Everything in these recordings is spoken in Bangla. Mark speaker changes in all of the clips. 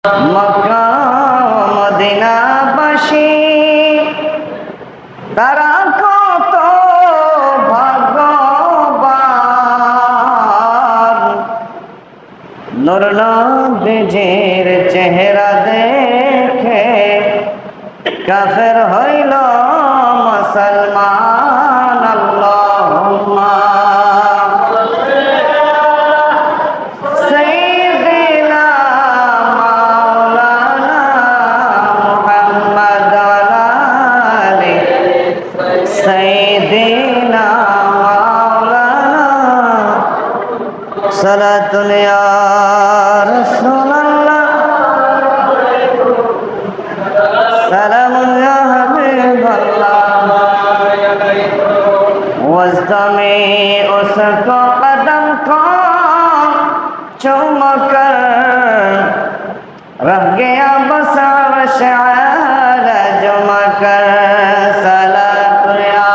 Speaker 1: মক্কা মদিনাবাসী তারা কত ভাগ্যবান, নূর নবীজির চেহারা দেখে কাফের হইল মুসলমান। আল্লাহুম্মা সালাতুন ইয়া রাসূলুল্লাহ সালামুন ইয়া হাবিবাল্লাহ ওয়াজতামি উসকা কদম को चुमकर रह गया बस अर्श आला जुमकर सलातुन या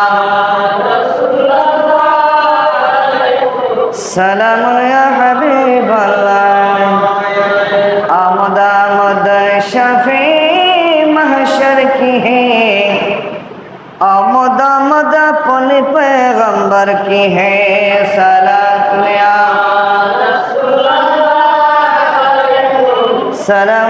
Speaker 1: सलामुन या हबीबल्लाह आमद आमद शफी महशर की है, आमद आमद अपने पैगंबर की है। सलातुन या सलाम